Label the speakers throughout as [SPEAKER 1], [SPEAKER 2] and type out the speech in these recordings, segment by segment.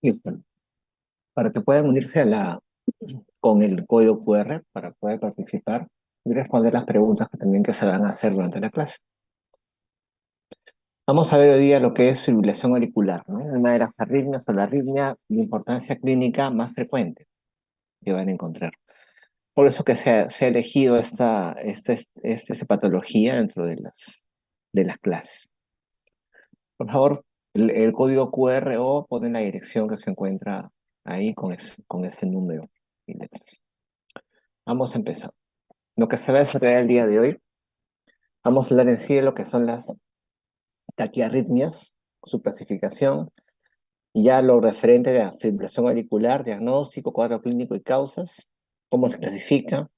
[SPEAKER 1] Listo. Para que puedan unirse con el código QR para poder participar y responder las preguntas que se van a hacer durante la clase. Vamos a ver hoy día lo que es fibrilación auricular, ¿no? Una de las arritmias o la arritmia de importancia clínica más frecuente que van a encontrar. Por eso que se ha elegido esta patología dentro de las clases. Por favor, el código QR o ponen la dirección que se encuentra ahí con ese número y letras. Vamos a empezar. Lo que se va a desarrollar el día de hoy, vamos a hablar en sí de lo que son las taquiarritmias, su clasificación, y ya lo referente de la fibrilación auricular, diagnóstico, cuadro clínico y causas, cómo se clasifica,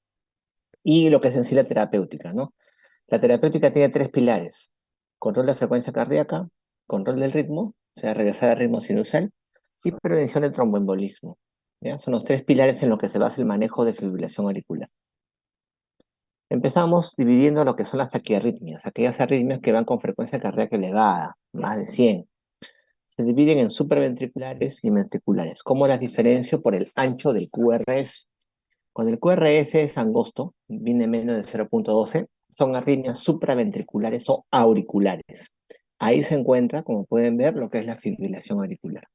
[SPEAKER 1] y lo que es en sí la terapéutica, ¿no? La terapéutica tiene tres pilares: control de frecuencia cardíaca, control del ritmo, o sea, regresar al ritmo sinusal, y prevención del tromboembolismo. ¿Ya? Son los tres pilares en los que se basa el manejo de fibrilación auricular. Empezamos dividiendo lo que son las taquiarritmias, aquellas arritmias que van con frecuencia cardíaca elevada, más de 100. Se dividen en supraventriculares y ventriculares. ¿Cómo las diferencio? Por el ancho del QRS. Cuando el QRS es angosto, viene menos de 0,12, son arritmias supraventriculares o auriculares. Ahí se encuentra, como pueden ver, lo que es la fibrilación auricular.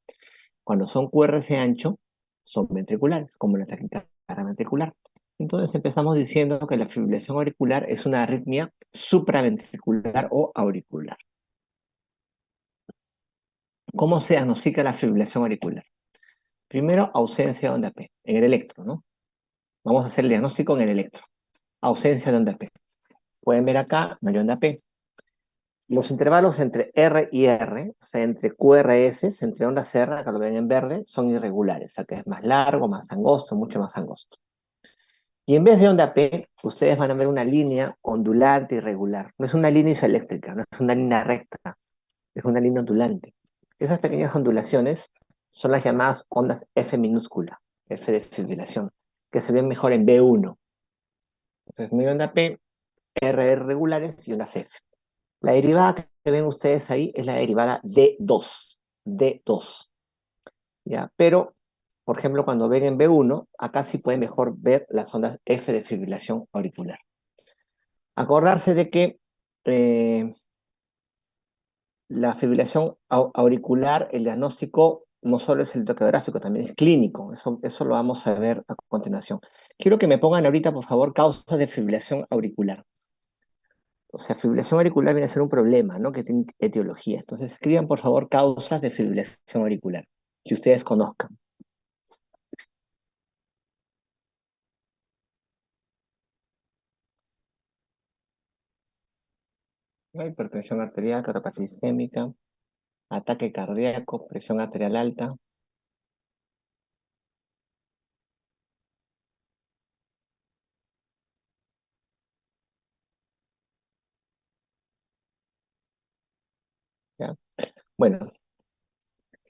[SPEAKER 1] Cuando son QRS ancho, son ventriculares, como la taquicardia ventricular. Entonces empezamos diciendo que la fibrilación auricular es una arritmia supraventricular o auricular. ¿Cómo se diagnostica la fibrilación auricular? Primero, ausencia de onda P, en el electro, ¿no? Vamos a hacer el diagnóstico en el electro. Ausencia de onda P. Pueden ver acá, no hay onda P. Los intervalos entre R y R, o sea, entre QRS, entre ondas R, acá lo ven en verde, son irregulares. Acá es más largo, más angosto, mucho más angosto. Y en vez de onda P, ustedes van a ver una línea ondulante irregular. No es una línea isoeléctrica, no es una línea recta, es una línea ondulante. Esas pequeñas ondulaciones son las llamadas ondas F minúscula, F de fibrilación, que se ven mejor en B1. Entonces, no hay onda P, RR regulares y ondas F. La derivada que ven ustedes ahí es la derivada D2. D2. ¿Ya? Pero, por ejemplo, cuando ven en B1, acá sí pueden mejor ver las ondas F de fibrilación auricular. Acordarse de que eh, la fibrilación auricular, el diagnóstico no solo es el toqueográfico, también es clínico. Eso lo vamos a ver a continuación. Quiero que me pongan ahorita, por favor, causas de fibrilación auricular. O sea, fibrilación auricular viene a ser un problema, ¿no? Que tiene etiología. Entonces, escriban, por favor, causas de fibrilación auricular que ustedes conozcan. ¿No? Hipertensión arterial, cardiopatía isquémica, ataque cardíaco, presión arterial alta. ¿Ya? Bueno,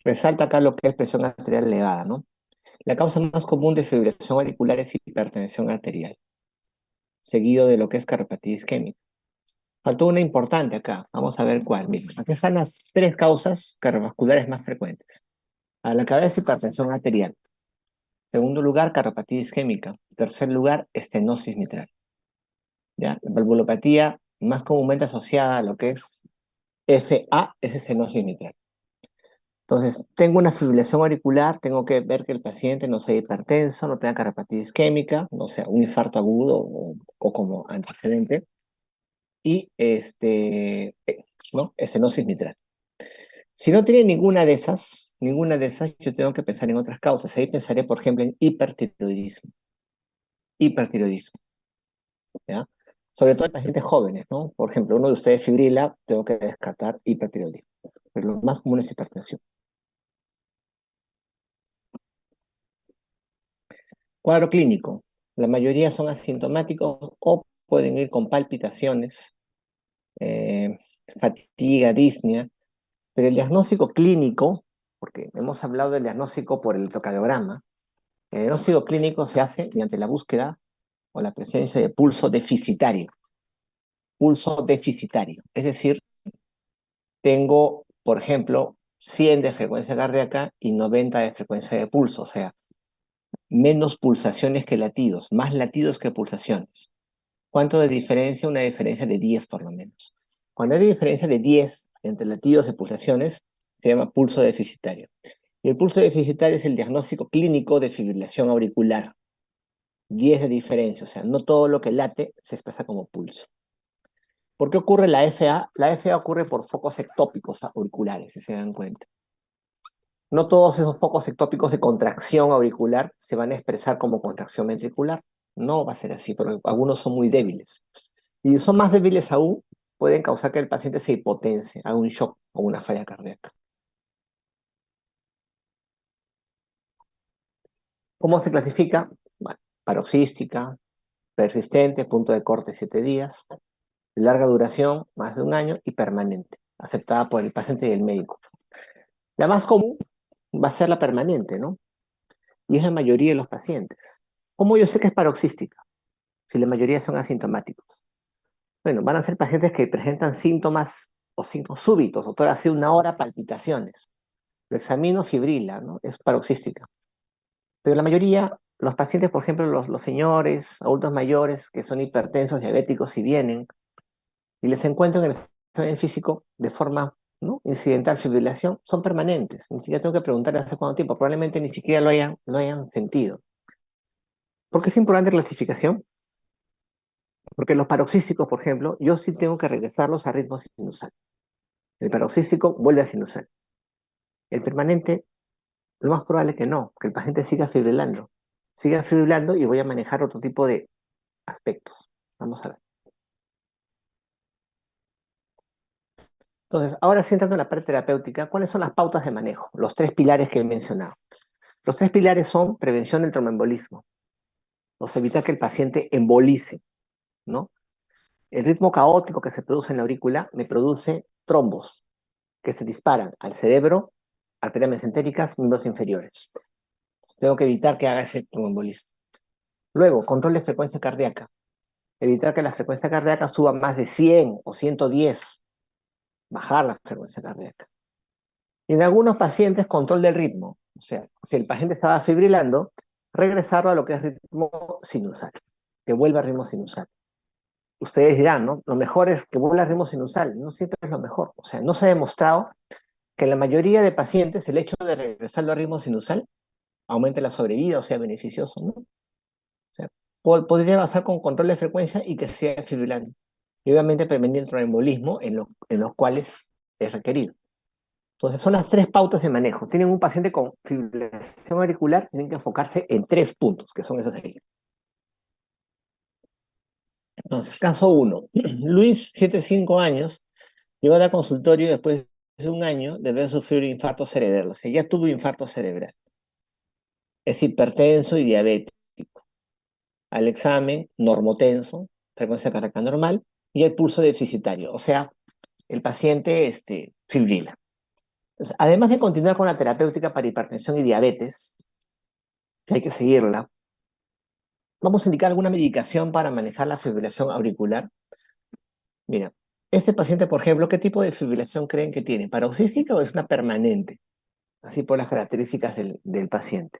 [SPEAKER 1] resalta acá lo que es presión arterial elevada, ¿no? La causa más común de fibrilación auricular es hipertensión arterial, seguido de lo que es cardiopatía isquémica. Faltó una importante acá, vamos a ver cuál. Miren, aquí están las tres causas cardiovasculares más frecuentes. A la cabeza, hipertensión arterial. Segundo lugar, cardiopatía isquémica. Tercer lugar, estenosis mitral. ¿Ya? La valvulopatía más comúnmente asociada a lo que es FA es estenosis mitral. Entonces, tengo una fibrilación auricular, tengo que ver que el paciente no sea hipertenso, no tenga cardiopatía isquémica, no sea un infarto agudo o como antecedente, y ¿no? Estenosis mitral. Si no tiene ninguna de esas, yo tengo que pensar en otras causas. Ahí pensaré, por ejemplo, en hipertiroidismo. Hipertiroidismo, ¿ya? Sobre todo en pacientes jóvenes, ¿no? Por ejemplo, uno de ustedes fibrila, tengo que descartar hipertiroidismo. Pero lo más común es hipertensión. Cuadro clínico. La mayoría son asintomáticos o pueden ir con palpitaciones, eh, fatiga, disnea, pero el diagnóstico clínico, porque hemos hablado del diagnóstico por el electrocardiograma, el diagnóstico clínico se hace mediante la búsqueda o la presencia de pulso deficitario. Pulso deficitario. Es decir, tengo, por ejemplo, 100 de frecuencia cardíaca y 90 de frecuencia de pulso, o sea, menos pulsaciones que latidos, más latidos que pulsaciones. ¿Cuánto de diferencia? Una diferencia de 10 por lo menos. Cuando hay diferencia de 10 entre latidos y pulsaciones, se llama pulso deficitario. Y el pulso deficitario es el diagnóstico clínico de fibrilación auricular. 10 de diferencia, o sea, no todo lo que late se expresa como pulso. ¿Por qué ocurre la FA? La FA ocurre por focos ectópicos auriculares, si se dan cuenta. No todos esos focos ectópicos de contracción auricular se van a expresar como contracción ventricular. No va a ser así, porque algunos son muy débiles. Y son más débiles aún, pueden causar que el paciente se hipotense, haga un shock o una falla cardíaca. ¿Cómo se clasifica? Bueno, paroxística, persistente, punto de corte 7 días, larga duración, más de un año, y permanente, aceptada por el paciente y el médico. La más común va a ser la permanente, ¿no? Y es la mayoría de los pacientes. ¿Cómo yo sé que es paroxística? Si la mayoría son asintomáticos. Bueno, van a ser pacientes que presentan síntomas o síntomas súbitos, doctor, hace una hora palpitaciones. Lo examino, fibrila, ¿no? Es paroxística. Pero la mayoría, los pacientes, por ejemplo, los señores, adultos mayores, que son hipertensos, diabéticos, y vienen, y les encuentro en el examen físico de forma, ¿no?, incidental fibrilación, son permanentes. Ni siquiera tengo que preguntar hace cuánto tiempo, probablemente ni siquiera lo hayan sentido. ¿Por qué es importante la clasificación? Porque los paroxísticos, por ejemplo, yo sí tengo que regresarlos a ritmo sinusal. El paroxístico vuelve a sinusal. El permanente, lo más probable es que no, que el paciente siga fibrilando y voy a manejar otro tipo de aspectos. Vamos a ver. Entonces, ahora sí entrando en la parte terapéutica, ¿cuáles son las pautas de manejo? Los tres pilares que he mencionado. Los tres pilares son prevención del tromboembolismo, o sea, evitar que el paciente embolice, ¿no? El ritmo caótico que se produce en la aurícula me produce trombos que se disparan al cerebro, arterias mesentéricas, miembros inferiores. Tengo que evitar que haga ese tromboembolismo. Luego, control de frecuencia cardíaca. Evitar que la frecuencia cardíaca suba más de 100 o 110. Bajar la frecuencia cardíaca. Y en algunos pacientes, control del ritmo. O sea, si el paciente estaba fibrilando, regresarlo a lo que es ritmo sinusal, que vuelva a ritmo sinusal. Ustedes dirán, ¿no? Lo mejor es que vuelva a ritmo sinusal. No siempre es lo mejor. O sea, no se ha demostrado que en la mayoría de pacientes el hecho de regresarlo a ritmo sinusal aumente la sobrevida o sea beneficioso, ¿no? O sea, podría basar con control de frecuencia y que sea fibrilante. Y obviamente prevenir el tromboembolismo en los cuales es requerido. Entonces, son las tres pautas de manejo. Tienen un paciente con fibrilación auricular, tienen que enfocarse en tres puntos, que son esos de ahí. Entonces, caso 1. Luis, 75 años, llegó al consultorio después de un año de haber sufrido un infarto cerebral. O sea, ya tuvo infarto cerebral. Es hipertenso y diabético. Al examen, normotenso, frecuencia cardíaca normal, y el pulso deficitario. O sea, el paciente fibrila. Entonces, además de continuar con la terapéutica para hipertensión y diabetes, que hay que seguirla, vamos a indicar alguna medicación para manejar la fibrilación auricular. Mira, este paciente, por ejemplo, ¿qué tipo de fibrilación creen que tiene? ¿Paroxística o es una permanente? Así por las características del paciente.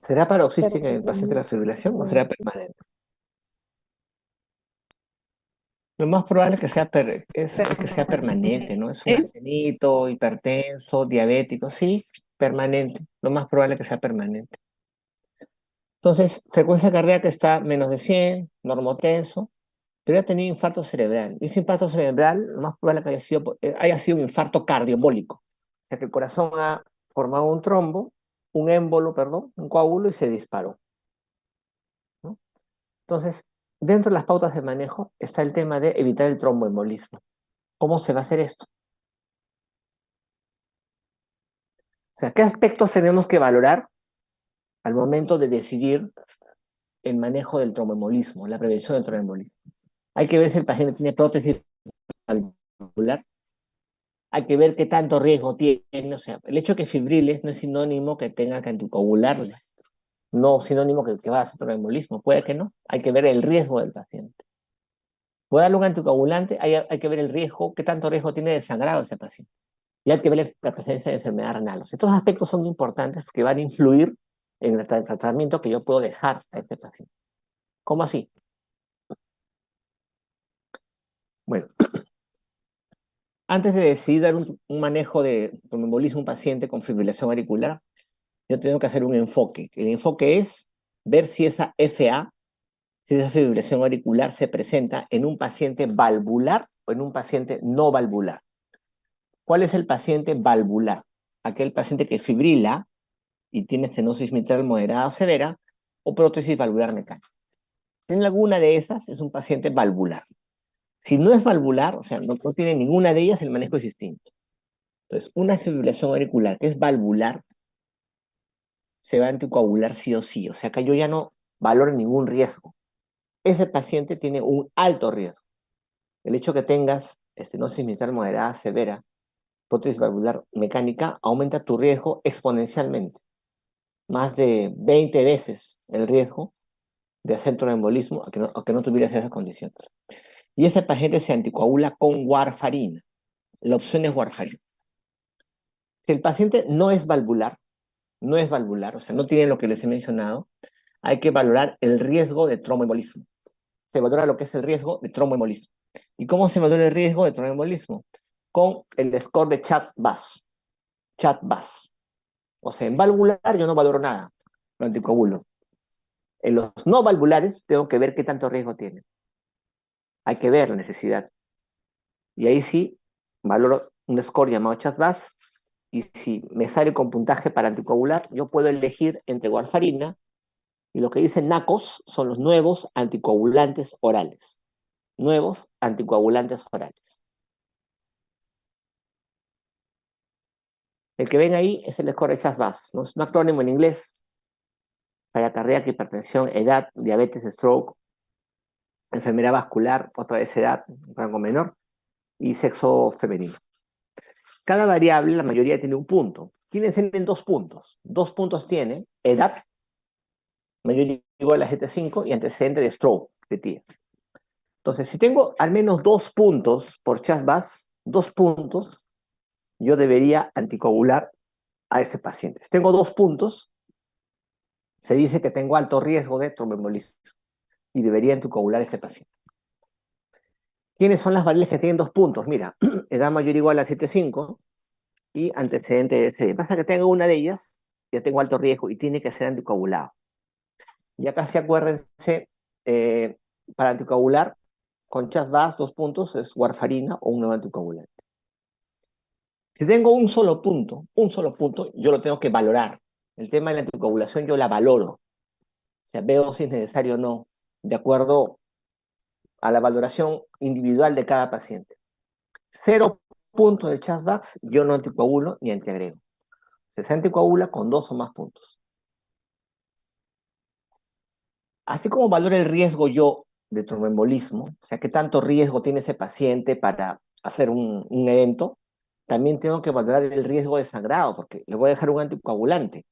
[SPEAKER 1] ¿Será paroxística en el paciente la fibrilación o será permanente? Lo más probable es que es que sea permanente, ¿no? Es un ancianito, hipertenso, diabético, sí, permanente. Lo más probable es que sea permanente. Entonces, frecuencia cardíaca está menos de 100, normotenso, pero ha tenido infarto cerebral. Y ese infarto cerebral, lo más probable es que haya sido un infarto cardioembólico. O sea, que el corazón ha formado un trombo, un émbolo, perdón, un coágulo y se disparó, ¿no? Entonces, dentro de las pautas de manejo está el tema de evitar el tromboembolismo. ¿Cómo se va a hacer esto? O sea, ¿qué aspectos tenemos que valorar al momento de decidir el manejo del tromboembolismo, la prevención del tromboembolismo? Hay que ver si el paciente tiene prótesis valvular, hay que ver qué tanto riesgo tiene. O sea, el hecho de que fibriles no es sinónimo que tenga que anticoagularle, no sinónimo que va a hacer tromboembolismo, puede que no. Hay que ver el riesgo del paciente. Voy a darle un anticoagulante, hay que ver el riesgo, qué tanto riesgo tiene de sangrado ese paciente. Y hay que ver la presencia de enfermedad renal. O sea, estos aspectos son importantes porque van a influir en el tratamiento que yo puedo dejar a este paciente. ¿Cómo así? Bueno, antes de decidir dar un manejo de tromboembolismo a un paciente con fibrilación auricular, yo tengo que hacer un enfoque. El enfoque es ver si esa FA, si esa fibrilación auricular se presenta en un paciente valvular o en un paciente no valvular. ¿Cuál es el paciente valvular? Aquel paciente que fibrila y tiene estenosis mitral moderada o severa o prótesis valvular mecánica. Si tiene alguna de esas, es un paciente valvular. Si no es valvular, o sea, no tiene ninguna de ellas, el manejo es distinto. Entonces, una fibrilación auricular que es valvular se va a anticoagular sí o sí. O sea, que yo ya no valoro ningún riesgo. Ese paciente tiene un alto riesgo. El hecho que tengas estenosis mitral moderada severa, prótesis valvular mecánica, aumenta tu riesgo exponencialmente. Más de 20 veces el riesgo de hacer tromboembolismo a que no tuvieras esas condiciones. Y ese paciente se anticoagula con warfarina. La opción es warfarina. Si el paciente no es valvular, o sea, no tiene lo que les he mencionado, hay que valorar el riesgo de tromboembolismo. Se valora lo que es el riesgo de tromboembolismo. ¿Y cómo se valora el riesgo de tromboembolismo? Con el score de Chat-VAS. Chat-VAS. O sea, en valvular yo no valoro nada, lo anticoagulo. En los no valvulares tengo que ver qué tanto riesgo tiene. Hay que ver la necesidad. Y ahí sí valoro un score llamado Chat-VAS. Y si me sale con puntaje para anticoagular, yo puedo elegir entre warfarina y lo que dice NACOS son los nuevos anticoagulantes orales. Nuevos anticoagulantes orales. El que ven ahí es el score de Chas-VAS, ¿no? Es un acrónimo en inglés para cardíaca, hipertensión, edad, diabetes, stroke, enfermedad vascular, otra vez edad, rango menor, y sexo femenino. Cada variable, la mayoría tiene un punto. ¿Quiénes tienen dos puntos? Dos puntos tienen edad, mayoría igual a GT5 y antecedente de stroke, de TIA. Entonces, si tengo al menos 2 puntos por Chas-VAS, 2 puntos, yo debería anticoagular a ese paciente. Si tengo 2 puntos, se dice que tengo alto riesgo de tromboembolismo y debería anticoagular a ese paciente. ¿Quiénes son las variables que tienen 2 puntos? Mira, edad mayor o igual a 7,5 y antecedente de SD. Pasa que tengo una de ellas, ya tengo alto riesgo y tiene que ser anticoagulado. Ya casi acuérdense, para anticoagular, con Chas-VAS, 2 puntos, es warfarina o un nuevo anticoagulante. Si tengo un solo punto, yo lo tengo que valorar. El tema de la anticoagulación yo la valoro. O sea, veo si es necesario o no, de acuerdo a la valoración individual de cada paciente. 0 puntos de Chas-VAS, yo no anticoagulo ni antiagrego. Se anticoagula con 2 o más puntos. Así como valoro el riesgo yo de tromboembolismo, o sea, qué tanto riesgo tiene ese paciente para hacer un evento, también tengo que valorar el riesgo de sangrado, porque le voy a dejar un anticoagulante.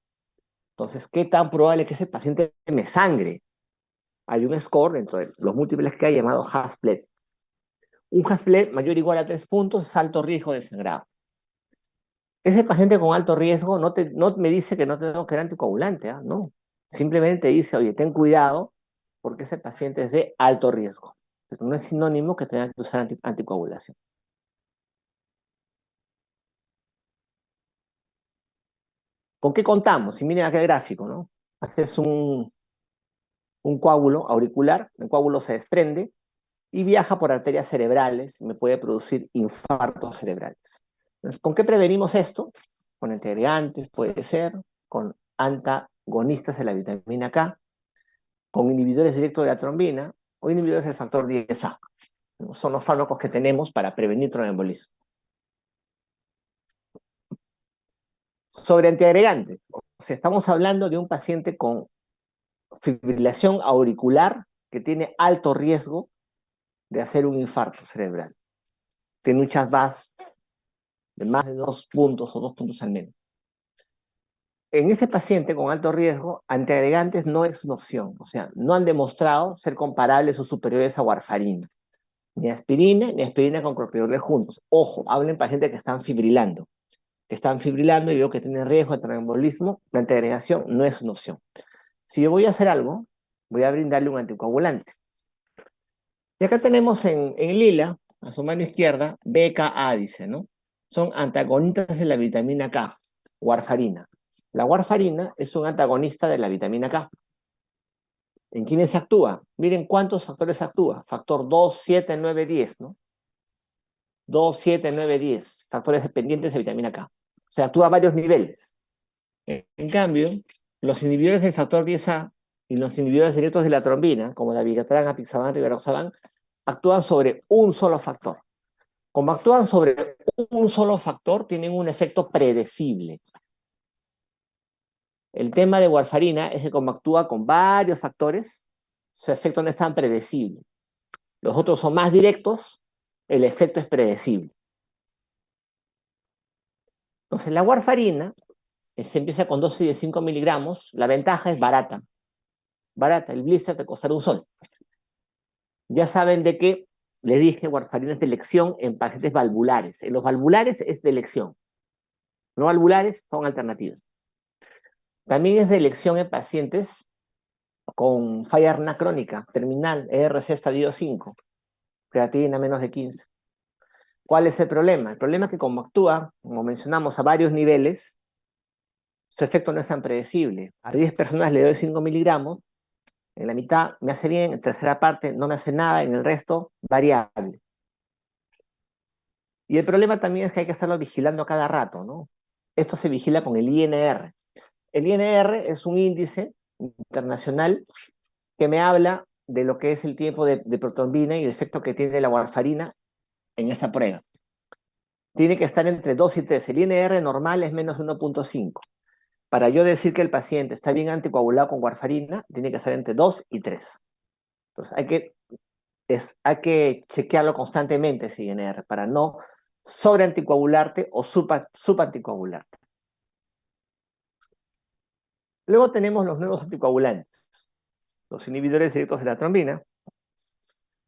[SPEAKER 1] Entonces, ¿qué tan probable es que ese paciente me sangre? Hay un score dentro de los múltiples que hay llamado Hasplet. Un Hasplet mayor o igual a 3 puntos es alto riesgo de sangrado. Ese paciente con alto riesgo no me dice que no tengo que dar anticoagulante, ¿eh? No. Simplemente dice, oye, ten cuidado porque ese paciente es de alto riesgo. Pero no es sinónimo que tenga que usar anticoagulación. ¿Con qué contamos? Si miren acá el gráfico, ¿no? Haces un coágulo auricular, el coágulo se desprende y viaja por arterias cerebrales y me puede producir infartos cerebrales. Entonces, ¿con qué prevenimos esto? Con antiagregantes, puede ser, con antagonistas de la vitamina K, con inhibidores directos de la trombina o inhibidores del factor 10A. Son los fármacos que tenemos para prevenir tromboembolismo. Sobre antiagregantes, o sea, estamos hablando de un paciente con fibrilación auricular que tiene alto riesgo de hacer un infarto cerebral. Tiene un Chas-VAS de más de 2 puntos o 2 puntos al menos. En ese paciente con alto riesgo, antiagregantes no es una opción. O sea, no han demostrado ser comparables o superiores a warfarina. Ni aspirina con clopidogrel juntos. Ojo, hablen pacientes que están fibrilando y veo que tienen riesgo de tromboembolismo. La antiagregación no es una opción. Si yo voy a hacer algo, voy a brindarle un anticoagulante. Y acá tenemos en lila, a su mano izquierda, BKA, dice, ¿no? Son antagonistas de la vitamina K, warfarina. La warfarina es un antagonista de la vitamina K. ¿En quiénes actúa? Miren cuántos factores actúa. Factor 2, 7, 9, 10, ¿no? 2, 7, 9, 10. Factores dependientes de vitamina K. O sea, actúa a varios niveles. En cambio, los inhibidores del factor 10A y los inhibidores directos de la trombina, como la dabigatran, apixaban, rivaroxaban, actúan sobre un solo factor. Como actúan sobre un solo factor, tienen un efecto predecible. El tema de warfarina es que como actúa con varios factores, su efecto no es tan predecible. Los otros son más directos, el efecto es predecible. Entonces, la warfarina se empieza con dosis de 5 miligramos. La ventaja es barata. Barata, el blister te costará un sol. Ya saben de que les dije, warfarina es de elección en pacientes valvulares. En los valvulares es de elección. No valvulares son alternativas. También es de elección en pacientes con falla renal crónica, terminal, ERC estadio 5, creatinina menos de 15. ¿Cuál es el problema? El problema es que como actúa, como mencionamos, a varios niveles, su efecto no es tan predecible. A 10 personas le doy 5 miligramos, en la mitad me hace bien, en tercera parte no me hace nada, en el resto variable. Y el problema también es que hay que estarlo vigilando cada rato, ¿no? Esto se vigila con el INR. El INR es un índice internacional que me habla de lo que es el tiempo de protrombina y el efecto que tiene la warfarina en esta prueba. Tiene que estar entre 2 y 3. El INR normal es menos de 1.5. Para yo decir que el paciente está bien anticoagulado con warfarina, tiene que estar entre 2 y 3. Entonces hay que chequearlo constantemente ese INR para no sobreanticoagularte o subanticoagularte. Luego tenemos los nuevos anticoagulantes, los inhibidores directos de la trombina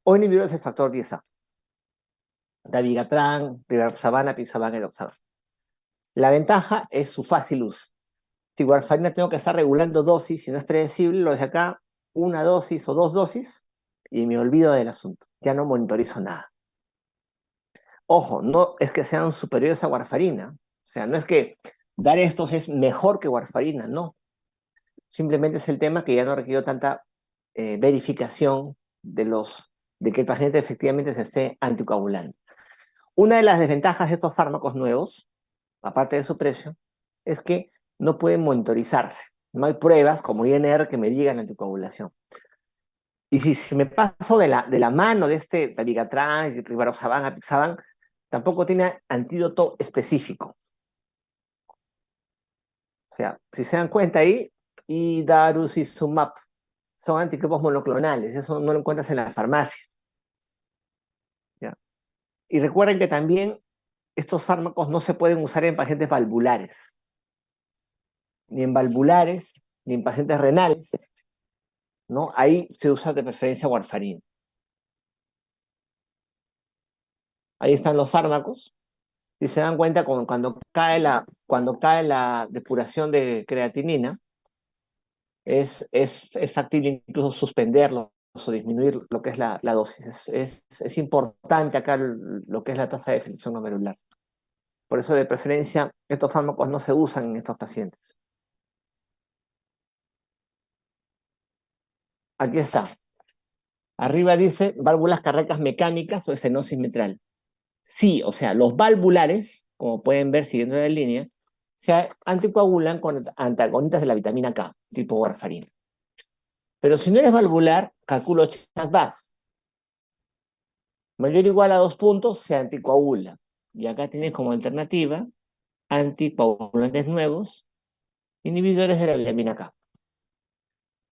[SPEAKER 1] o inhibidores del factor 10A. Dabigatran, rivaroxaban, apixaban, edoxaban. La ventaja es su fácil uso. Si warfarina tengo que estar regulando dosis, si no es predecible, lo dejo acá, una dosis o dos dosis, y me olvido del asunto. Ya no monitorizo nada. Ojo, no es que sean superiores a warfarina. O sea, no es que dar estos es mejor que warfarina, no. Simplemente es el tema que ya no requiere tanta verificación de que el paciente efectivamente se esté anticoagulando. Una de las desventajas de estos fármacos nuevos, aparte de su precio, es que no pueden monitorizarse. No hay pruebas como INR que me digan la anticoagulación. Y si me paso de la mano de este dabigatran, rivaroxaban, apixaban, tampoco tiene antídoto específico. O sea, si se dan cuenta ahí, idarucizumab son anticuerpos monoclonales, eso no lo encuentras en la farmacia. ¿Ya? Y recuerden que también estos fármacos no se pueden usar en pacientes valvulares, ni en valvulares, ni en pacientes renales, ¿no? Ahí se usa de preferencia warfarina. Ahí están los fármacos. Si se dan cuenta, cuando cae la depuración de creatinina, es factible incluso suspenderlo o disminuir lo que es la dosis. Es importante acá lo que es la tasa de definición glomerular. Por eso, de preferencia, estos fármacos no se usan en estos pacientes. Aquí está. Arriba dice válvulas cardíacas mecánicas o estenosis mitral. Sí, o sea, los valvulares, como pueden ver siguiendo la línea, se anticoagulan con antagonistas de la vitamina K, tipo warfarina. Pero si no eres valvular, calculo CHAS-VAS. Mayor o igual a 2 puntos, se anticoagula. Y acá tienes como alternativa anticoagulantes nuevos, inhibidores de la vitamina K.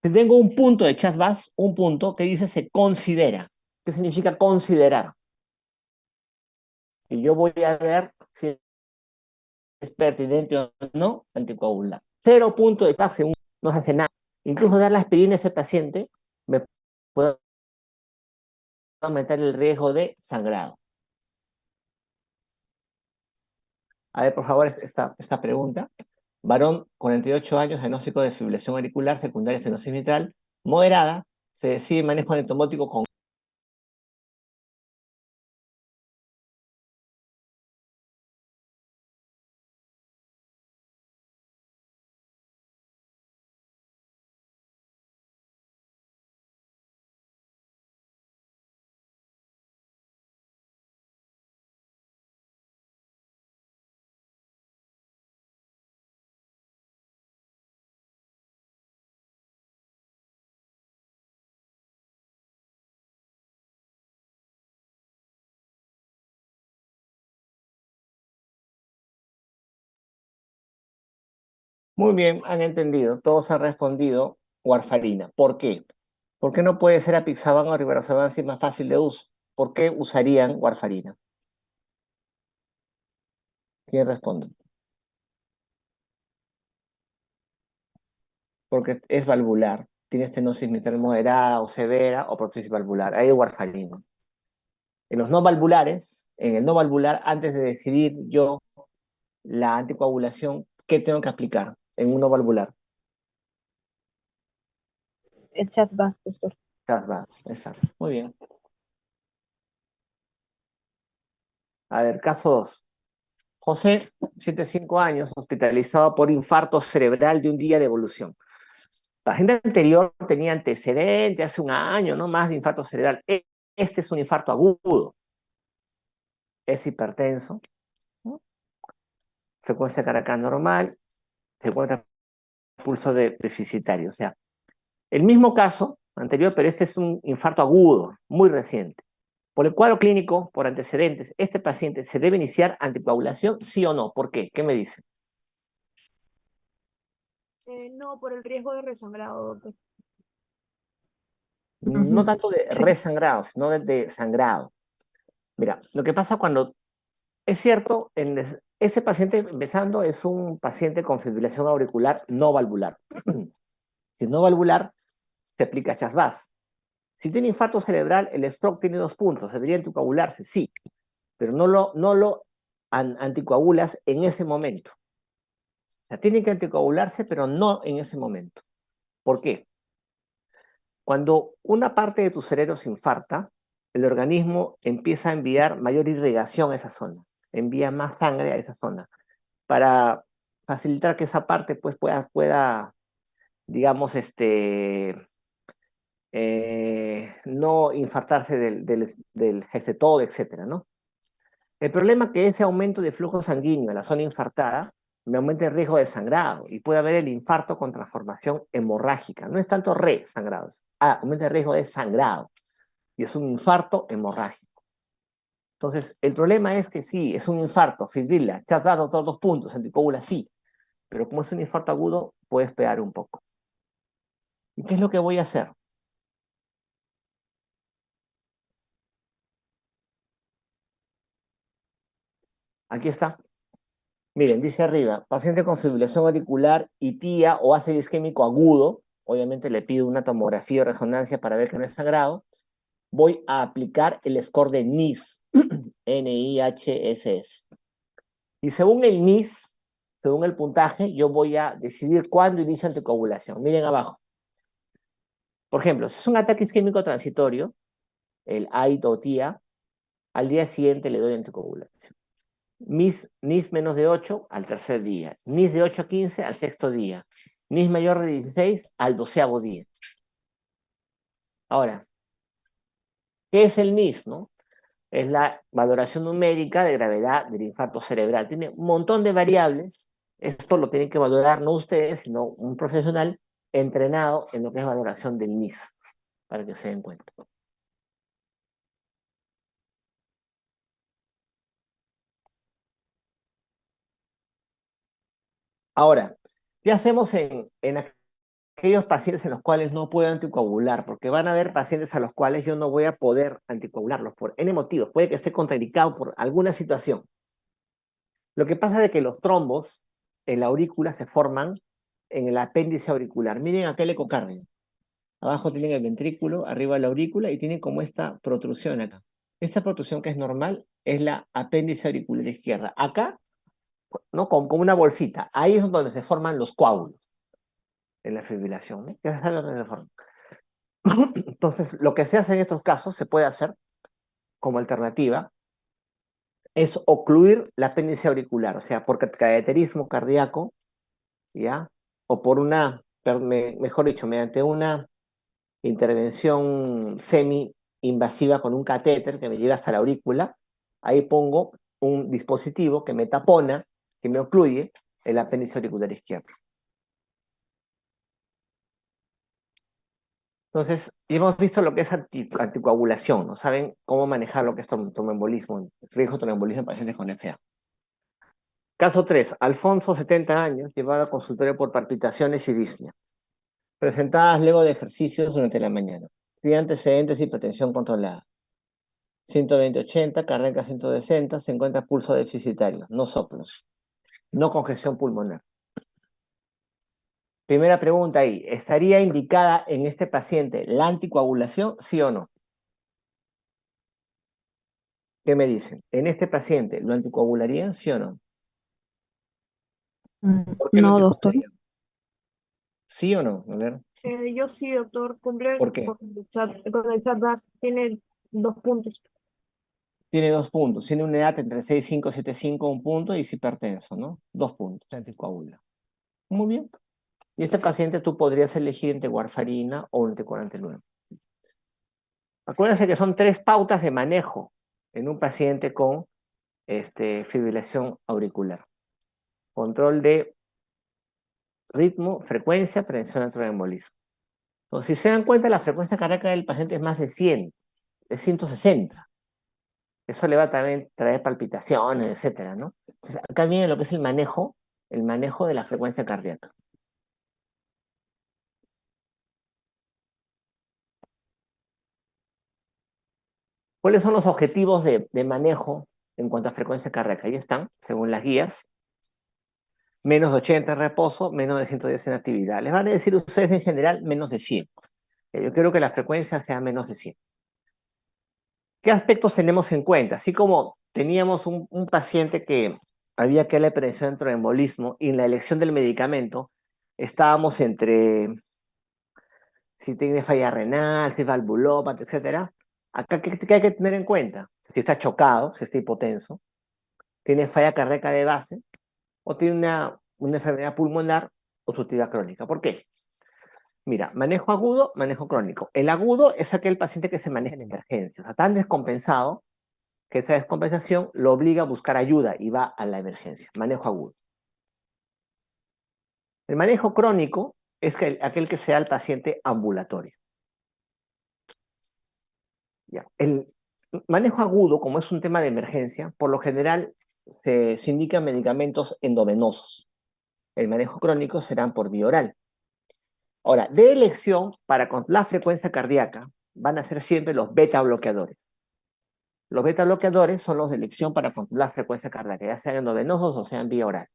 [SPEAKER 1] Si tengo un punto de CHAS-VAS, un punto que dice se considera. ¿Qué significa considerar? Y yo voy a ver si es pertinente o no anticoagular. 0 punto de CHAS no se hace nada. Incluso dar la aspirina a ese paciente me puede aumentar el riesgo de sangrado. A ver, por favor, esta pregunta. Varón, 48 años, diagnóstico de fibrilación auricular secundaria estenosis mitral moderada, se decide manejo anectomótico con... Muy bien, han entendido. Todos han respondido warfarina. ¿Por qué? ¿Por qué no puede ser apixaban o rivaroxaban si es más fácil de uso? ¿Por qué usarían warfarina? ¿Quién responde? Porque es valvular. Tiene estenosis mitral moderada o severa o prótesis valvular. Ahí hay warfarina. En los no valvulares, en el no valvular, antes de decidir yo la anticoagulación, ¿qué tengo que aplicar en un no valvular?
[SPEAKER 2] El chasba, doctor.
[SPEAKER 1] Casbas, exacto. Muy bien. A ver, caso 2. José, 75 años, hospitalizado por infarto cerebral de un día de evolución. La gente anterior tenía antecedente hace un año, no más de infarto cerebral. Este es un infarto agudo. Es hipertenso, ¿no? Frecuencia cardíaca normal, se encuentra pulso deficitario. O sea, el mismo caso anterior, pero este es un infarto agudo, muy reciente. Por el cuadro clínico, por antecedentes, este paciente se debe iniciar anticoagulación, sí o no. ¿Por qué? ¿Qué me dice?
[SPEAKER 2] No, por el riesgo de resangrado, doctor.
[SPEAKER 1] No
[SPEAKER 2] Ujú.
[SPEAKER 1] tanto de
[SPEAKER 2] Sí.
[SPEAKER 1] resangrado, sino de sangrado. Mira, lo que pasa cuando, es cierto, ese paciente empezando es un paciente con fibrilación auricular no valvular. Si es no valvular, se aplica Chasbás. Si tiene infarto cerebral, el stroke tiene 2 puntos, debería anticoagularse, sí, pero no lo anticoagulas en ese momento. O sea, tiene que anticoagularse, pero no en ese momento. ¿Por qué? Cuando una parte de tu cerebro se infarta, el organismo empieza a enviar mayor irrigación a esa zona, envía más sangre a esa zona, para facilitar que esa parte pues, pueda digamos, no infartarse del gesetodo, etcétera, ¿no? El problema es que ese aumento de flujo sanguíneo en la zona infartada me aumenta el riesgo de sangrado y puede haber el infarto con transformación hemorrágica. No es tanto resangrado, aumenta el riesgo de sangrado y es un infarto hemorrágico. Entonces, el problema es que sí, es un infarto, fibrila, te has dado todos 2 puntos, anticoagula sí, pero como es un infarto agudo, puede esperar un poco. ¿Y qué es lo que voy a hacer? Aquí está. Miren, dice arriba, paciente con fibrilación auricular y TIA o ácido isquémico agudo, obviamente le pido una tomografía o resonancia para ver que no es sangrado, voy a aplicar el score de NIS, NIHSS. Y según el NIS, según el puntaje, yo voy a decidir cuándo inicia anticoagulación. Miren abajo. Por ejemplo, si es un ataque isquémico transitorio, el AIT o TIA, al día siguiente le doy anticoagulación. NIS menos de 8 al tercer día. NIS de 8 a 15 al sexto día. NIS mayor de 16 al 12º día. Ahora, ¿qué es el NIS, no? Es la valoración numérica de gravedad del infarto cerebral. Tiene un montón de variables. Esto lo tienen que valorar no ustedes, sino un profesional entrenado en lo que es valoración del NIS, para que se den cuenta. Ahora, ¿qué hacemos en aquellos pacientes en los cuales no puedo anticoagular? Porque van a haber pacientes a los cuales yo no voy a poder anticoagularlos por N motivos. Puede que esté contraindicado por alguna situación. Lo que pasa es que los trombos en la aurícula se forman en el apéndice auricular. Miren aquel ecocardio. Abajo tienen el ventrículo, arriba la aurícula y tienen como esta protrusión acá. Esta protrusión que es normal es la apéndice auricular izquierda. Acá, ¿no? Como una bolsita. Ahí es donde se forman los coágulos en la fibrilación, ¿no? Ya se sabe dónde se forman. Entonces, lo que se hace en estos casos, se puede hacer como alternativa, es ocluir la apéndice auricular, o sea, por cateterismo cardíaco, ¿ya? O por una, mejor dicho, mediante una intervención semi-invasiva con un catéter que me lleva hasta la aurícula, ahí pongo un dispositivo que me tapona, que me ocluye el apéndice auricular izquierdo. Entonces, y hemos visto lo que es anticoagulación, ¿no? Saben cómo manejar lo que es tromboembolismo, riesgo de tromboembolismo en pacientes con FA. Caso 3, Alfonso, 70 años, llevado a consultorio por palpitaciones y disnea, presentadas luego de ejercicios durante la mañana. Tiene antecedentes de hipertensión controlada. 120-80, cardíaca 160, se encuentra pulso deficitario, no soplos, no congestión pulmonar. Primera pregunta ahí, ¿estaría indicada en este paciente la anticoagulación, sí o no? ¿Qué me dicen? ¿En este paciente lo anticoagularían, sí o no? ¿Por qué lo
[SPEAKER 2] No, doctor.
[SPEAKER 1] anticoagularían? ¿Sí o no? A ver,
[SPEAKER 2] Yo sí, doctor, cumple
[SPEAKER 1] ¿por qué?
[SPEAKER 2] con el chat VAS, tiene 2 puntos.
[SPEAKER 1] Tiene 2 puntos, tiene una edad entre 6,5 y 7,5, un punto, y es hipertenso, ¿no? 2 puntos, se anticoagula. Muy bien. Y este paciente tú podrías elegir entre warfarina o entre 49. Acuérdense que son 3 pautas de manejo en un paciente con fibrilación auricular. Control de ritmo, frecuencia, prevención del tromboembolismo. Entonces, si se dan cuenta, la frecuencia cardíaca del paciente es más de 100, es 160. Eso le va a también traer palpitaciones, etcétera, ¿no? Entonces, acá viene lo que es el manejo de la frecuencia cardíaca. ¿Cuáles son los objetivos de manejo en cuanto a frecuencia cardíaca? Ahí están, según las guías. Menos de 80 en reposo, menos de 110 en actividad. Les van a decir ustedes en general menos de 100. Yo quiero que la frecuencia sea menos de 100. ¿Qué aspectos tenemos en cuenta? Así como teníamos un paciente que había que darle prevención dentro del embolismo y en la elección del medicamento estábamos entre si tiene falla renal, si es valvulópata, etcétera. Acá, ¿qué hay que tener en cuenta? Si está chocado, si está hipotenso, tiene falla cardíaca de base o tiene una enfermedad pulmonar obstructiva crónica. ¿Por qué? Mira, manejo agudo, manejo crónico. El agudo es aquel paciente que se maneja en emergencia, o sea, tan descompensado que esa descompensación lo obliga a buscar ayuda y va a la emergencia. Manejo agudo. El manejo crónico es aquel que sea el paciente ambulatorio. Ya. El manejo agudo, como es un tema de emergencia, por lo general se indican medicamentos endovenosos. El manejo crónico serán por vía oral. Ahora, de elección, para la frecuencia cardíaca, van a ser siempre los beta bloqueadores. Los beta bloqueadores son los de elección para controlar frecuencia cardíaca, ya sean endovenosos o sean vía oral.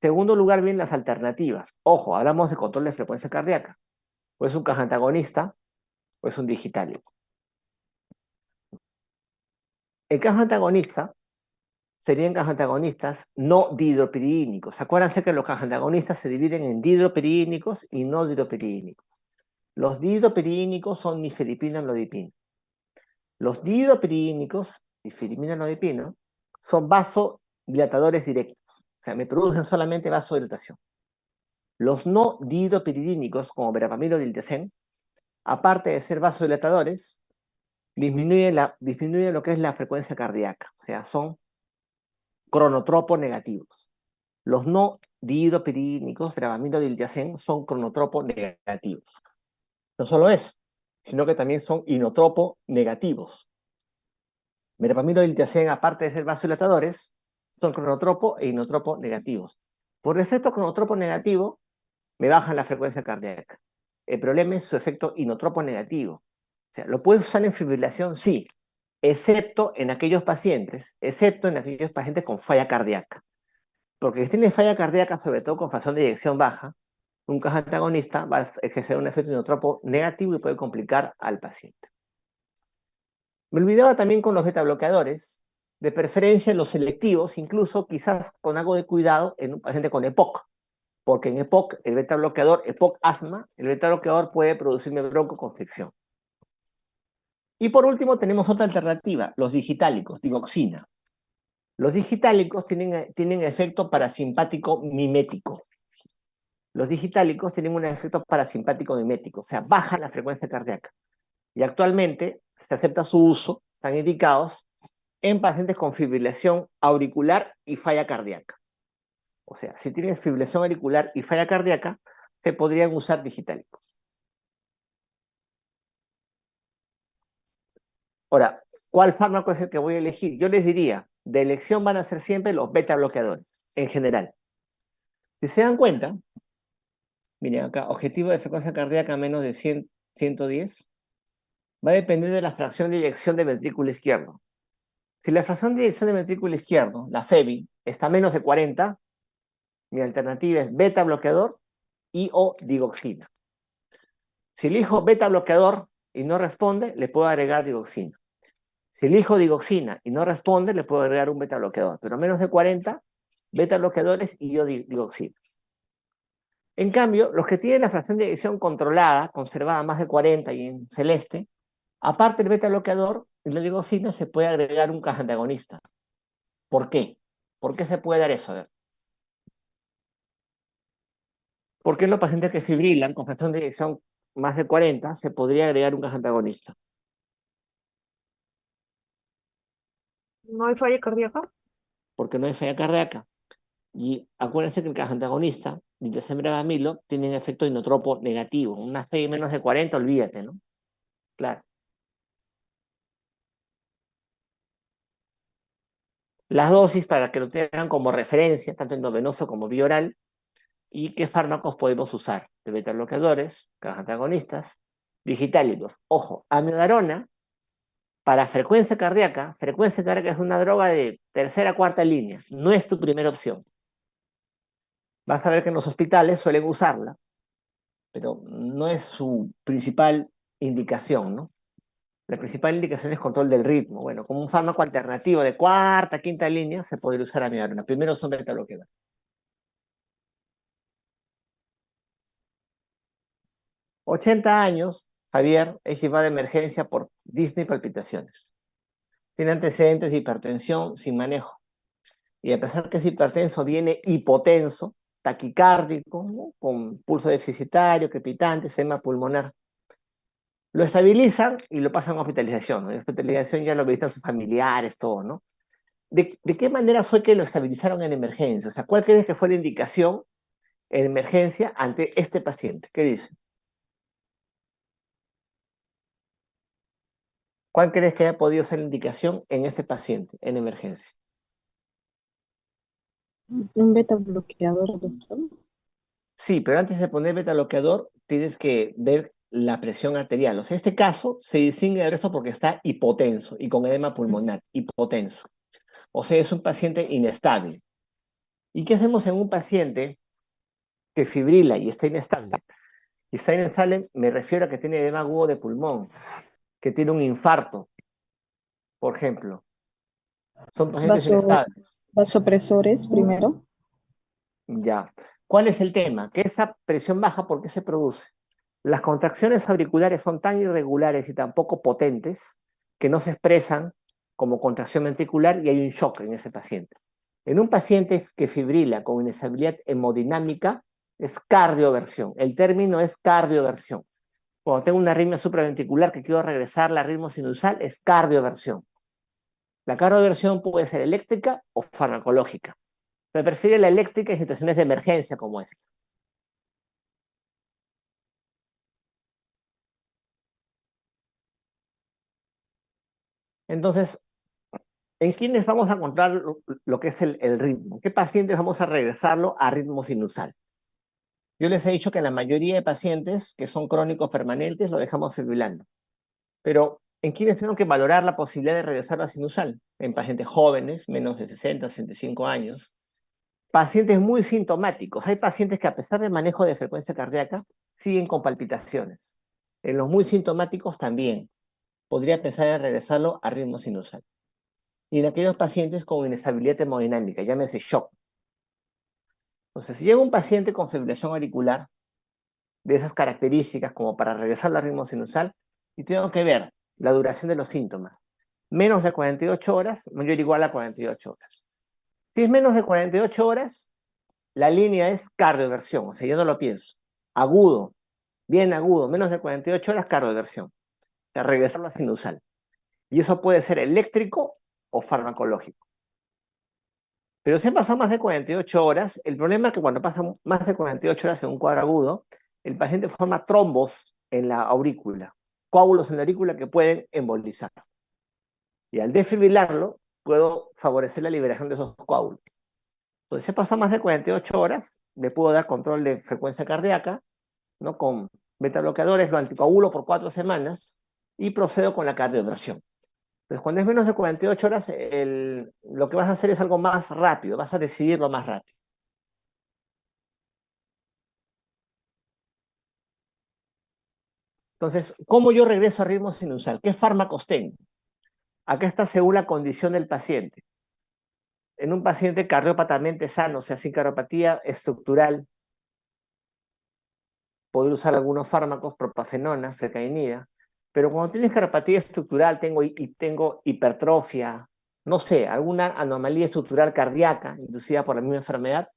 [SPEAKER 1] Segundo lugar, vienen las alternativas. Ojo, hablamos de control de frecuencia cardíaca. O es un caja antagonista o es un digitálico. El caja antagonista serían cajas antagonistas no dihidropiridínicos. Acuérdense que los cajas antagonistas se dividen en dihidropiridínicos y no dihidropiridínicos. Los dihidropiridínicos son nifedipino y nodipino. Los dihidropiridínicos, difedipina y nodipino, son vasodilatadores directos. O sea, me producen solamente vasodilatación. Los no dihidropiridínicos, como verapamilo y diltiazem, aparte de ser vasodilatadores, disminuyen lo que es la frecuencia cardíaca. O sea, son cronotropos negativos. Los no dihidropiridínicos, verapamilo y diltiazem, son cronotropos negativos. No solo eso, sino que también son inotropos negativos. Verapamilo y diltiazem, aparte de ser vasodilatadores, son cronotropo e inotropo negativos. Por efecto cronotropo negativo, me bajan la frecuencia cardíaca. El problema es su efecto inotropo negativo. O sea, ¿lo puedes usar en fibrilación? Sí, excepto en aquellos pacientes con falla cardíaca. Porque si tienes falla cardíaca, sobre todo con fracción de eyección baja, Un caja antagonista va a ejercer un efecto inotropo negativo y puede complicar al paciente. Me olvidaba también con los beta bloqueadores, de preferencia los selectivos, incluso quizás con algo de cuidado en un paciente con EPOC, porque en EPOC, el beta bloqueador, EPOC asma, el beta bloqueador puede producirme broncoconstricción. Y por último tenemos otra alternativa, los digitálicos, digoxina. Los digitálicos tienen efecto parasimpático mimético. Los digitálicos tienen un efecto parasimpático mimético, o sea, baja la frecuencia cardíaca. Y actualmente se acepta su uso, están indicados en pacientes con fibrilación auricular y falla cardíaca. O sea, si tienes fibrilación auricular y falla cardíaca, se podrían usar digitálicos. Ahora, ¿cuál fármaco es el que voy a elegir? Yo les diría, de elección van a ser siempre los beta bloqueadores, en general. Si se dan cuenta, miren acá, objetivo de frecuencia cardíaca menos de 100, 110, va a depender de la fracción de eyección del ventrículo izquierdo. Si la fracción de eyección del ventrículo izquierdo, la FEBI, está menos de 40, mi alternativa es beta bloqueador y o digoxina. Si elijo beta bloqueador y no responde, le puedo agregar digoxina. Si elijo digoxina y no responde, le puedo agregar un beta bloqueador. Pero menos de 40, beta bloqueadores y yo digoxina. En cambio, los que tienen la fracción de eyección controlada, conservada más de 40 y en celeste, aparte del beta bloqueador y la digoxina, se puede agregar un caja antagonista. ¿Por qué? ¿Por qué se puede dar eso? A ver. Porque en los pacientes que fibrilan con fracción de eyección más de 40, se podría agregar un caja antagonista.
[SPEAKER 2] No hay falla cardíaca.
[SPEAKER 1] Porque no hay falla cardíaca. Y acuérdense que el caja antagonista, ditrosembrabamilo, tiene un efecto inotropo negativo. Una FI menos de 40, olvídate, ¿no? Claro. Las dosis, para que lo tengan como referencia, tanto endovenoso como vía oral, y qué fármacos podemos usar. De beta bloqueadores, caja antagonistas, digitálicos. Ojo, amiodarona, para frecuencia cardíaca es una droga de tercera, cuarta línea. No es tu primera opción. Vas a ver que en los hospitales suelen usarla, pero no es su principal indicación, ¿no? La principal indicación es control del ritmo. Bueno, como un fármaco alternativo de cuarta, quinta línea, se podría usar amiodarona. Primero son beta bloqueadores. 80 años, Javier es llevado de emergencia por Disney palpitaciones. Tiene antecedentes de hipertensión sin manejo. Y a pesar que es hipertenso, viene hipotenso, taquicárdico, ¿no? Con pulso deficitario, crepitante, edema pulmonar. Lo estabilizan y lo pasan a hospitalización, ¿no? En hospitalización ya lo visitan sus familiares, todo, ¿no? ¿De qué manera fue que lo estabilizaron en emergencia? O sea, ¿cuál crees que fue la indicación en emergencia ante este paciente? ¿Qué dice? ¿Cuál crees que haya podido ser la indicación en este paciente en emergencia?
[SPEAKER 3] Un beta bloqueador, doctor.
[SPEAKER 1] Sí, pero antes de poner beta bloqueador, tienes que ver la presión arterial. O sea, este caso se distingue del resto porque está hipotenso y con edema pulmonar, hipotenso. O sea, es un paciente inestable. ¿Y qué hacemos en un paciente que fibrila y está inestable? Y está inestable, me refiero a que tiene edema agudo de pulmón, que tiene un infarto, por ejemplo. Son pacientes
[SPEAKER 3] Vaso,
[SPEAKER 1] inestables.
[SPEAKER 3] vasopresores primero.
[SPEAKER 1] Ya. ¿Cuál es el tema? Que esa presión baja, ¿por qué se produce? Las contracciones auriculares son tan irregulares y tan poco potentes que no se expresan como contracción ventricular y hay un shock en ese paciente. En un paciente que fibrila con inestabilidad hemodinámica es cardioversión. El término es cardioversión. Cuando tengo una arritmia supraventricular que quiero regresar al ritmo sinusal es cardioversión. La cardioversión puede ser eléctrica o farmacológica. Me prefiere la eléctrica en situaciones de emergencia como esta. Entonces, ¿en quiénes vamos a encontrar lo que es el ritmo? ¿Qué pacientes vamos a regresarlo a ritmo sinusal? Yo les he dicho que en la mayoría de pacientes que son crónicos permanentes lo dejamos fibrilando. Pero, ¿en quiénes tenemos que valorar la posibilidad de regresarlo a sinusal? En pacientes jóvenes, menos de 60, 65 años. Pacientes muy sintomáticos. Hay pacientes que a pesar del manejo de frecuencia cardíaca, siguen con palpitaciones. En los muy sintomáticos también. Podría pensar en regresarlo a ritmo sinusal. Y en aquellos pacientes con inestabilidad hemodinámica, llámese shock. Entonces, si llega un paciente con fibrilación auricular, de esas características como para regresar al ritmo sinusal, y tengo que ver la duración de los síntomas. Menos de 48 horas, mayor o igual a 48 horas. Si es menos de 48 horas, la línea es cardioversión, o sea, yo no lo pienso. Agudo, bien agudo, menos de 48 horas, cardioversión. O sea, regresarlo a sinusal. Y eso puede ser eléctrico o farmacológico. Pero si han pasado más de 48 horas, el problema es que cuando pasan más de 48 horas en un cuadro agudo, el paciente forma trombos en la aurícula, coágulos en la aurícula que pueden embolizar. Y al desfibrilarlo, puedo favorecer la liberación de esos coágulos. Entonces, si pasa más de 48 horas, le puedo dar control de frecuencia cardíaca, ¿no? Con beta bloqueadores, lo anticoagulo por 4 semanas y procedo con la cardioversión. Entonces, cuando es menos de 48 horas, lo que vas a hacer es algo más rápido, vas a decidirlo más rápido. Entonces, ¿cómo yo regreso a ritmo sinusal? ¿Qué fármacos tengo? Acá está según la condición del paciente. En un paciente cardiópatamente sano, o sea, sin cardiopatía estructural, podría usar algunos fármacos, propafenona, flecainida, pero cuando tienes cardiopatía estructural, tengo hipertrofia, no sé, alguna anomalía estructural cardíaca inducida por la misma enfermedad,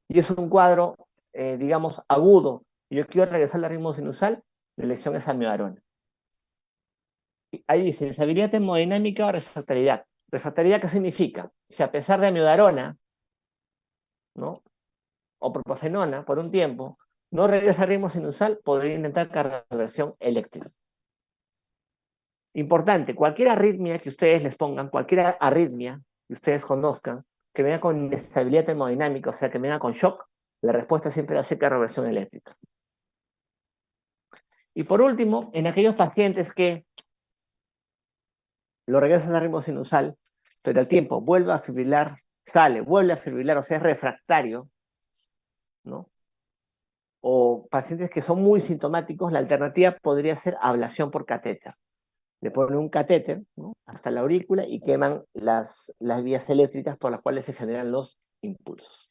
[SPEAKER 1] y es un cuadro, digamos, agudo, y yo quiero regresar al ritmo sinusal, la elección es amiodarona. Ahí dice, inestabilidad hemodinámica o refractariedad. ¿Refractariedad qué significa? Si a pesar de amiodarona, ¿no? O propafenona por un tiempo, no regresa al ritmo sinusal, podría intentar cardioversión eléctrica. Importante, cualquier arritmia que ustedes les pongan, cualquier arritmia que ustedes conozcan, que venga con inestabilidad hemodinámica, o sea, que venga con shock, la respuesta siempre va a ser cardioversión eléctrica. Y por último, en aquellos pacientes que lo regresas al ritmo sinusal, pero al tiempo vuelve a fibrilar, sale, vuelve a fibrilar, o sea, es refractario, ¿no? O pacientes que son muy sintomáticos, la alternativa podría ser ablación por catéter. Le ponen un catéter, ¿no? Hasta la aurícula y queman las vías eléctricas por las cuales se generan los impulsos.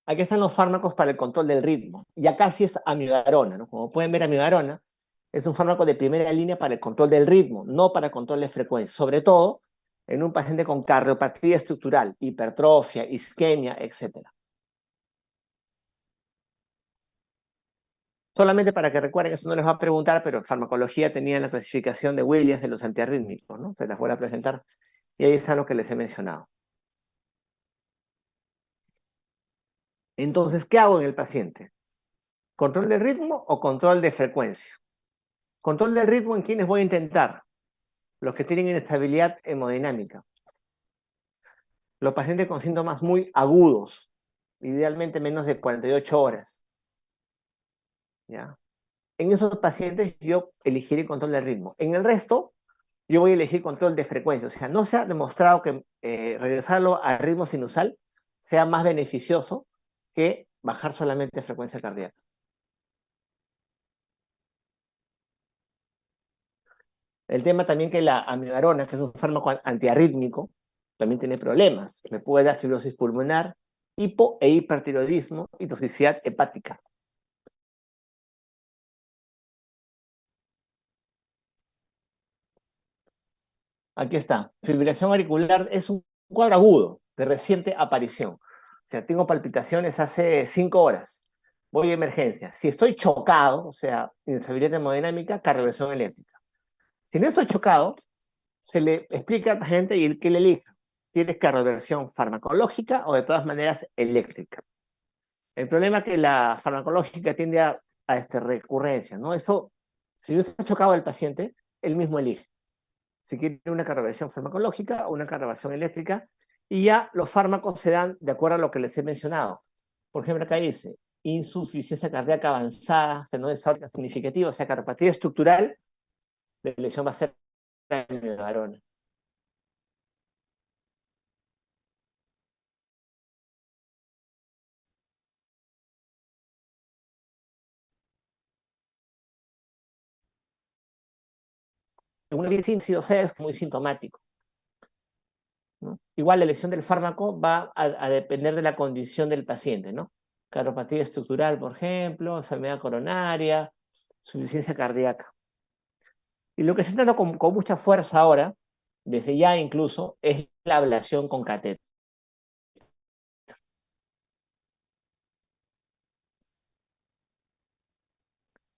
[SPEAKER 1] Aquí están los fármacos para el control del ritmo. Y acá sí es amiodarona, ¿no? Como pueden ver, amiodarona es un fármaco de primera línea para el control del ritmo, no para el control de frecuencia. Sobre todo en un paciente con cardiopatía estructural, hipertrofia, isquemia, etc. Solamente para que recuerden, eso no les va a preguntar, pero en farmacología tenían la clasificación de Williams de los antiarrítmicos, ¿no? Se las voy a presentar. Y ahí están los que les he mencionado. Entonces, ¿qué hago en el paciente? ¿Control de ritmo o control de frecuencia? Control del ritmo, ¿en quiénes voy a intentar? Los que tienen inestabilidad hemodinámica. Los pacientes con síntomas muy agudos, idealmente menos de 48 horas. ¿Ya? En esos pacientes yo elegiré control del ritmo. En el resto, yo voy a elegir control de frecuencia. O sea, no se ha demostrado que regresarlo al ritmo sinusal sea más beneficioso que bajar solamente frecuencia cardíaca. El tema también que la amiodarona, que es un fármaco antiarrítmico, también tiene problemas. Me puede dar fibrosis pulmonar, hipo e hipertiroidismo y toxicidad hepática. Aquí está. Fibrilación auricular es un cuadro agudo de reciente aparición. O sea, tengo palpitaciones hace 5 horas. Voy a emergencia. Si estoy chocado, o sea, inestabilidad hemodinámica, cardioversión eléctrica. Si no estoy chocado, se le explica a la gente y que le elija. ¿Tienes cardioversión farmacológica o de todas maneras eléctrica? El problema es que la farmacológica tiende a recurrencia, ¿no? Eso, si no está chocado el paciente, él mismo elige si quiere una cardioversión farmacológica o una cardioversión eléctrica, y ya los fármacos se dan de acuerdo a lo que les he mencionado. Por ejemplo, acá dice insuficiencia cardíaca avanzada, estenosis aórtica significativa, o sea, cardiopatía estructural, la elección va a ser la amiodarona. una evidencia es muy sintomático, ¿no? Igual la elección del fármaco va a depender de la condición del paciente, ¿no? Cardiopatía estructural, por ejemplo, enfermedad coronaria, insuficiencia cardíaca. Y lo que se está dando con mucha fuerza ahora, desde ya incluso, es la ablación con catéter.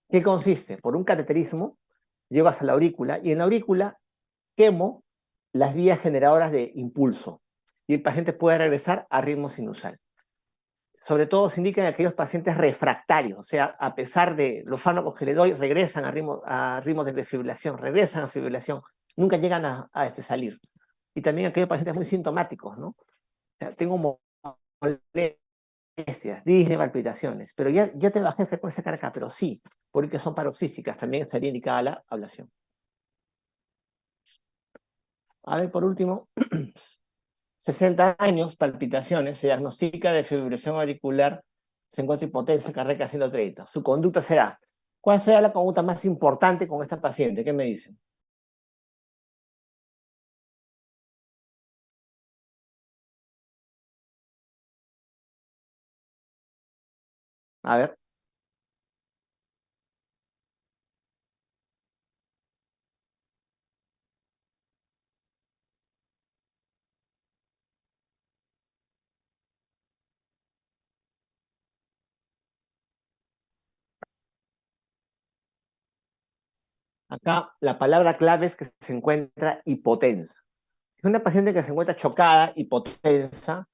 [SPEAKER 1] ¿Qué consiste? Por un cateterismo, llevas a la aurícula y en la aurícula quemo las vías generadoras de impulso y el paciente puede regresar a ritmo sinusal. Sobre todo se indica en aquellos pacientes refractarios, o sea, a pesar de los fármacos que le doy, regresan a ritmos de desfibrilación, regresan a fibrilación, nunca llegan a salir. Y también aquellos pacientes muy sintomáticos, ¿no? O sea, tengo molestias, disney, palpitaciones, pero ya te bajé frecuencia cardíaca, pero sí, porque son paroxísticas, también estaría indicada la ablación. A ver, por último, 60 años, palpitaciones, se diagnostica de fibrilación auricular, se encuentra hipotensa cardíaca 130. Su conducta será, ¿cuál será la conducta más importante con esta paciente? ¿Qué me dicen? A ver, acá la palabra clave es que se encuentra hipotensa. Es una paciente que se encuentra chocada, hipotensa,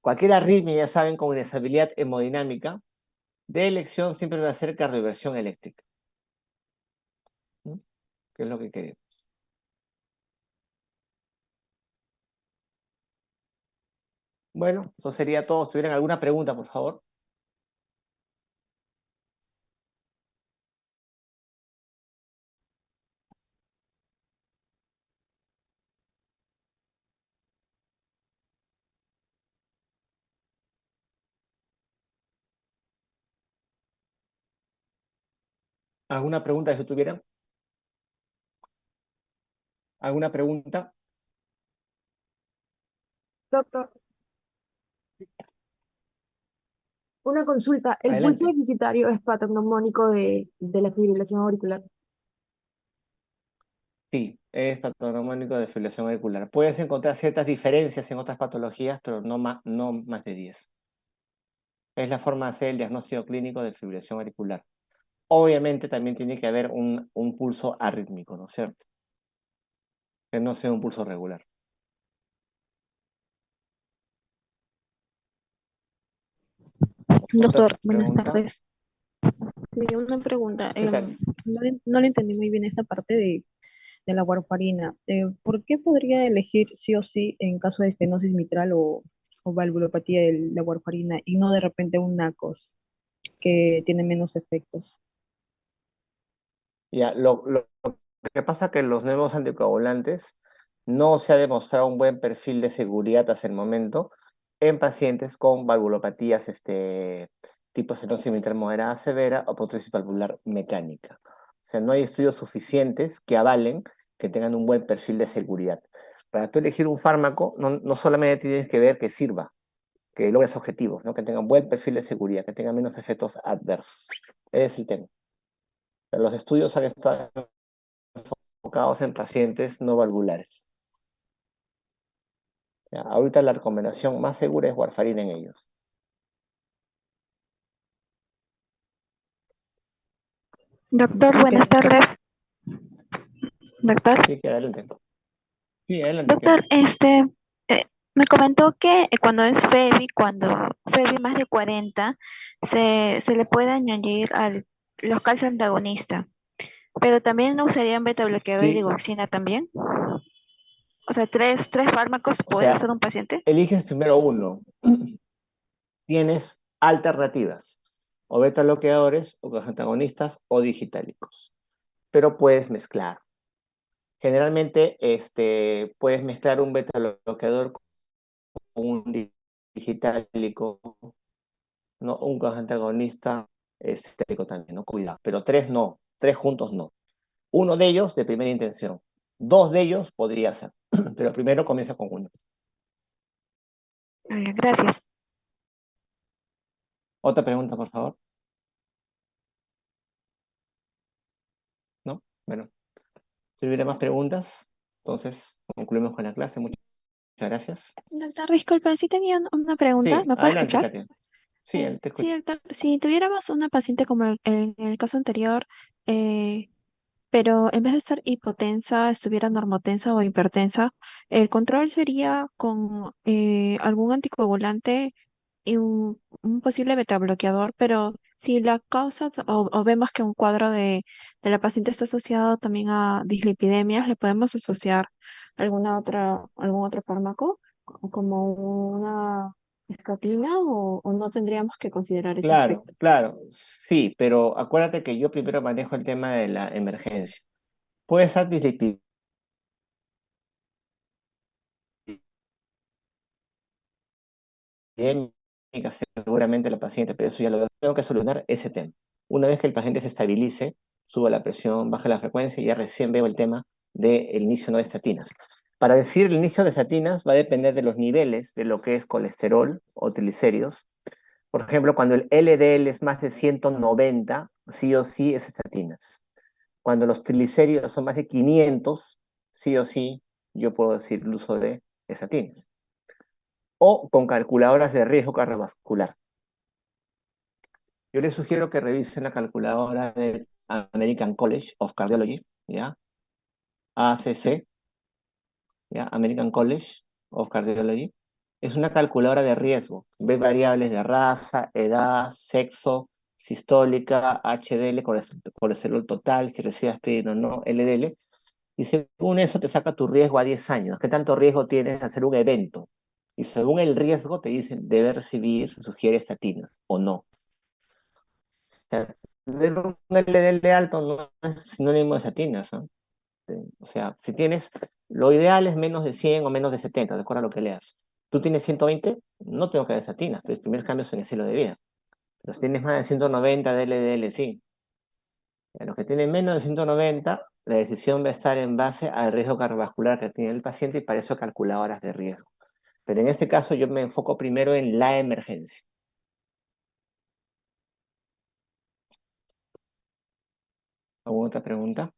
[SPEAKER 1] cualquier arritmia, ya saben, con inestabilidad hemodinámica, de elección siempre va a ser cardioversión eléctrica. ¿Mm? ¿Qué es lo que queremos? Bueno, eso sería todo. Si tuvieran alguna pregunta, por favor. ¿Alguna pregunta que tuvieran? ¿Alguna pregunta?
[SPEAKER 2] Doctor, una consulta. ¿El pulso
[SPEAKER 1] Adelante.
[SPEAKER 2] deficitario es patognomónico de la fibrilación auricular?
[SPEAKER 1] Sí, es patognomónico de fibrilación auricular. Puedes encontrar ciertas diferencias en otras patologías, pero no más de 10. Es la forma de hacer el diagnóstico clínico de fibrilación auricular. Obviamente también tiene que haber un pulso arrítmico, ¿no es cierto? Que no sea un pulso regular. ¿Otra
[SPEAKER 3] Doctor, buenas
[SPEAKER 1] pregunta?
[SPEAKER 3] tardes. Una pregunta.
[SPEAKER 1] ¿Qué tal?
[SPEAKER 3] No le entendí muy bien esta parte de la warfarina. ¿Por qué podría elegir sí o sí en caso de estenosis mitral o valvulopatía la warfarina y no de repente un NACOS que tiene menos efectos?
[SPEAKER 1] Ya, lo que pasa es que los nuevos anticoagulantes no se ha demostrado un buen perfil de seguridad hasta el momento en pacientes con valvulopatías tipo estenosis mitral moderada severa o prótesis valvular mecánica. O sea, no hay estudios suficientes que avalen que tengan un buen perfil de seguridad. Para tú elegir un fármaco, no solamente tienes que ver que sirva, que logres objetivos, ¿no? Que tenga un buen perfil de seguridad, que tenga menos efectos adversos. Ese es el tema. Pero los estudios han estado enfocados en pacientes no valvulares. ¿Ya? Ahorita la recomendación más segura es warfarina en ellos.
[SPEAKER 4] Doctor,
[SPEAKER 3] Ok,
[SPEAKER 4] buenas tardes. Doctor,
[SPEAKER 1] Sí, que adelante. Sí, adelante, ¿qué?
[SPEAKER 4] doctor, me comentó que cuando es cuando FEBI más de 40, se le puede añadir los calcio antagonista, pero también no usarían beta bloqueador y
[SPEAKER 1] Sí,
[SPEAKER 4] digoxina también. O sea, tres fármacos
[SPEAKER 1] o
[SPEAKER 4] puede
[SPEAKER 1] sea,
[SPEAKER 4] usar un paciente.
[SPEAKER 1] eliges primero uno. Tienes alternativas, o beta bloqueadores, o antagonistas, o digitálicos. Pero puedes mezclar. Generalmente, puedes mezclar un beta bloqueador con un digitálico, ¿no? Un antagonista digitálico también, ¿no? Cuidado. Pero tres no, tres juntos no. Uno de ellos de primera intención Dos de ellos podría ser, pero primero comienza con uno.
[SPEAKER 4] Gracias.
[SPEAKER 1] Otra pregunta, por favor. ¿No? Bueno, si hubiera más preguntas, entonces concluimos con la clase. Muchas gracias.
[SPEAKER 5] Doctor, disculpe, sí tenía una pregunta,
[SPEAKER 1] Sí,
[SPEAKER 5] ¿me puede
[SPEAKER 1] adelante,
[SPEAKER 5] escuchar?
[SPEAKER 1] Katia. Sí, te
[SPEAKER 5] Sí,
[SPEAKER 1] escucho.
[SPEAKER 5] doctor, si tuviéramos una paciente como en el caso anterior, eh, pero en vez de estar hipotensa, estuviera normotensa o hipertensa, el control sería con algún anticoagulante y un posible betabloqueador, pero si la causa o vemos que un cuadro de la paciente está asociado también a dislipidemias, ¿le podemos asociar algún otro fármaco como una estatina o no tendríamos que considerar ese
[SPEAKER 1] Claro,
[SPEAKER 5] aspecto?
[SPEAKER 1] claro, sí, pero acuérdate que yo primero manejo el tema de la emergencia. Puede ser dislipidemia, seguramente la paciente, pero eso ya lo tengo que solucionar ese tema. Una vez que el paciente se estabilice, suba la presión, baja la frecuencia y ya recién veo el tema del inicio no de estatinas. Para decir el inicio de estatinas va a depender de los niveles de lo que es colesterol o triglicéridos. Por ejemplo, cuando el LDL es más de 190, sí o sí es estatinas. Cuando los triglicéridos son más de 500, sí o sí yo puedo decir el uso de estatinas. O con calculadoras de riesgo cardiovascular. Yo les sugiero que revisen la calculadora del American College of Cardiology, ¿ya? ACC, ¿ya? American College of Cardiology. Es una calculadora de riesgo. Ve variables de raza, edad, sexo, sistólica, HDL, colesterol total, si recibes aspirina o no, LDL. Y según eso te saca tu riesgo a 10 años. ¿Qué tanto riesgo tienes de hacer un evento? Y según el riesgo te dicen, debe recibir, se sugiere estatinas o no. Sea, tener un LDL alto no es sinónimo de estatinas, ¿no? O sea, si tienes, lo ideal es menos de 100 o menos de 70, de acuerdo a lo que leas. Tú tienes 120, no tengo que dar estatinas, pero el primer cambio es en el estilo de vida. Pero si tienes más de 190 de LDL, sí. A los que tienen menos de 190, la decisión va a estar en base al riesgo cardiovascular que tiene el paciente y para eso calculadoras de riesgo. Pero en este caso yo me enfoco primero en la emergencia. ¿Alguna otra pregunta?